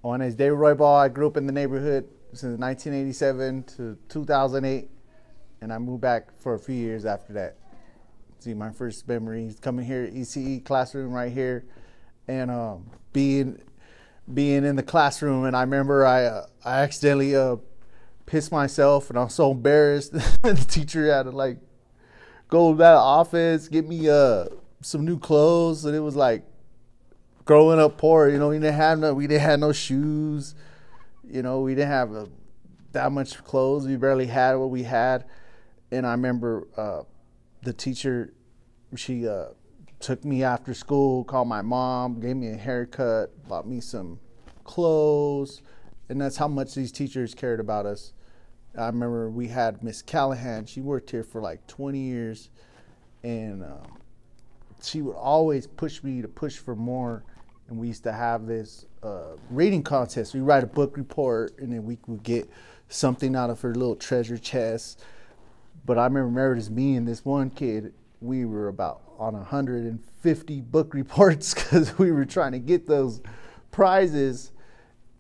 My name is David Roybal. I grew up in the neighborhood since 1987 to 2008, and I moved back for a few years after that. See, my first memories coming here, ECE classroom right here, and being in the classroom. And I remember I accidentally pissed myself, and I was so embarrassed. The teacher had to like go to that office, get me some new clothes, and it was like growing up poor. You know, we didn't have no shoes. You know, we didn't have that much clothes. We barely had what we had. And I remember the teacher, she took me after school, called my mom, gave me a haircut, bought me some clothes, and that's how much these teachers cared about us. I remember we had Miss Callahan. She worked here for like 20 years, and she would always push me to push for more. And we used to have this reading contest. We write a book report, and then we would get something out of her little treasure chest. But I remember this, me and this one kid, we were about on 150 book reports because we were trying to get those prizes.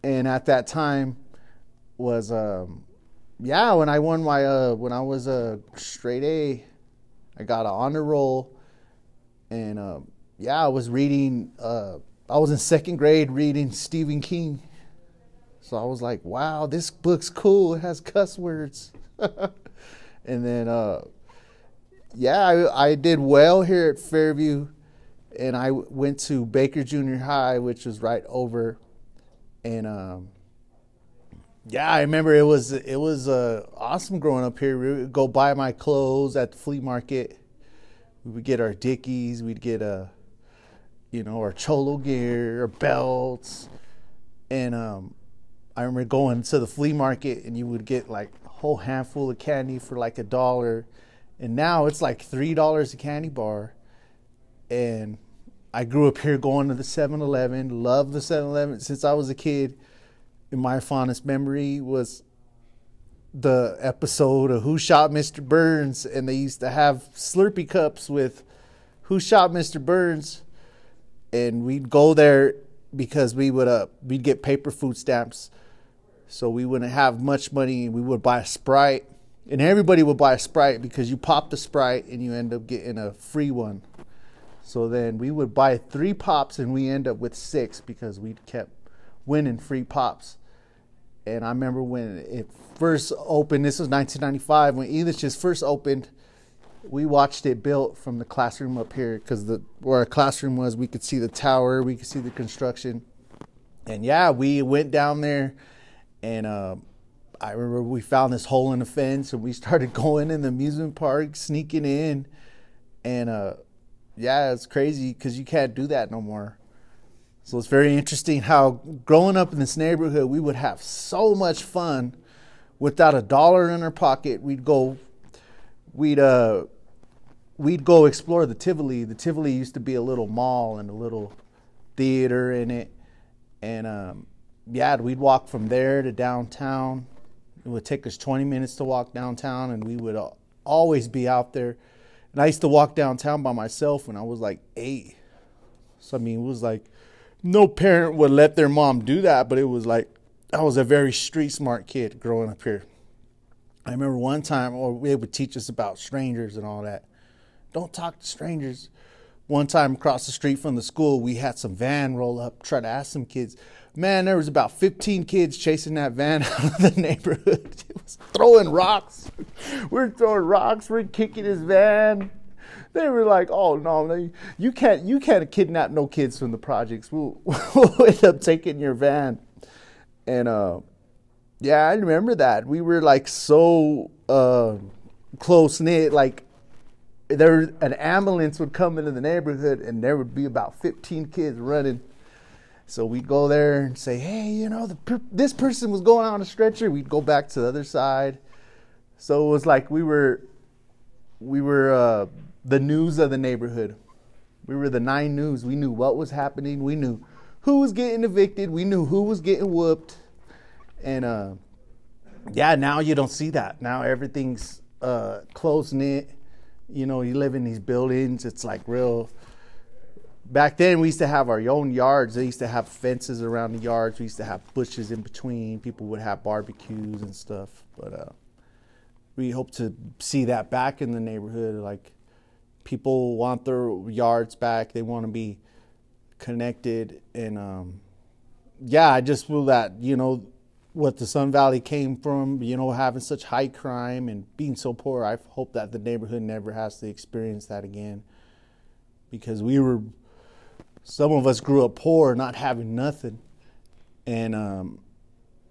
And at that time was, when I won my, when I was a straight A, I got an honor roll. And I was reading, I was in second grade reading Stephen King. So I was like, wow, this book's cool. It has cuss words. And then, I did well here at Fairview. And I went to Baket Junior High, which was right over. And, I remember it was awesome growing up here. We would go buy my clothes at the flea market. We would get our Dickies. We'd get our Cholo gear, our belts. And I remember going to the flea market, and you would get like a whole handful of candy for like $1. And now it's like $3 a candy bar. And I grew up here going to the 7-Eleven, loved the 7-Eleven since I was a kid. And my fondest memory was the episode of Who Shot Mr. Burns, and they used to have Slurpee cups with Who Shot Mr. Burns. And we'd go there because we'd get paper food stamps, so we wouldn't have much money. We would buy a Sprite, and everybody would buy a Sprite because you pop the Sprite and you end up getting a free one. So then we would buy 3 pops, and we end up with 6 because we kept winning free pops. And I remember when it first opened, this was 1995, when Elitch just first opened, we watched it built from the classroom up here, because where our classroom was, we could see the tower, we could see the construction. And we went down there, and I remember we found this hole in the fence, and we started going in the amusement park, sneaking in. And it's crazy because you can't do that no more. So it's very interesting how growing up in this neighborhood, we would have so much fun without $1 in our pocket. We'd go explore the Tivoli. The Tivoli used to be a little mall and a little theater in it. And we'd walk from there to downtown. It would take us 20 minutes to walk downtown, and we would always be out there. And I used to walk downtown by myself when I was like 8. So, I mean, it was like no parent would let their mom do that, but it was like I was a very street smart kid growing up here. I remember one time, they would teach us about strangers and all that. Don't talk to strangers. One time across the street from the school, we had some van roll up, try to ask some kids. Man, there was about 15 kids chasing that van out of the neighborhood. It was throwing rocks. We're throwing rocks. We're kicking his van. They were like, "Oh no, you can't kidnap no kids from the projects. We'll end up taking your van." And I remember that. We were like so close knit. Like an ambulance would come into the neighborhood, and there would be about 15 kids running. So we'd go there and say, "Hey, this person was going on a stretcher." We'd go back to the other side. So it was like we were the news of the neighborhood. We were the 9 News. We knew what was happening. We knew who was getting evicted. We knew who was getting whooped. And now you don't see that. Now everything's close knit. You live in these buildings. It's like real back then we used to have our own yards. They used to have fences around the yards. We used to have bushes in between. People would have barbecues and stuff. But we hope to see that back in the neighborhood. Like, people want their yards back. They want to be connected. And yeah, I just feel that, you know, what the Sun Valley came from, you know, having such high crime and being so poor, I hope that the neighborhood never has to experience that again. Because some of us grew up poor, not having nothing. And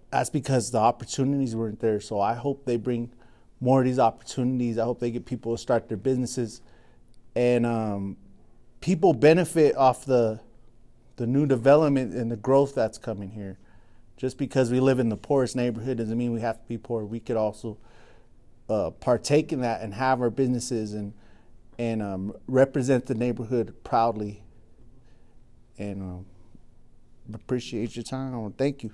that's because the opportunities weren't there. So I hope they bring more of these opportunities. I hope they get people to start their businesses. And people benefit off the new development and the growth that's coming here. Just because we live in the poorest neighborhood doesn't mean we have to be poor. We could also partake in that and have our businesses and represent the neighborhood proudly. And appreciate your time. Thank you.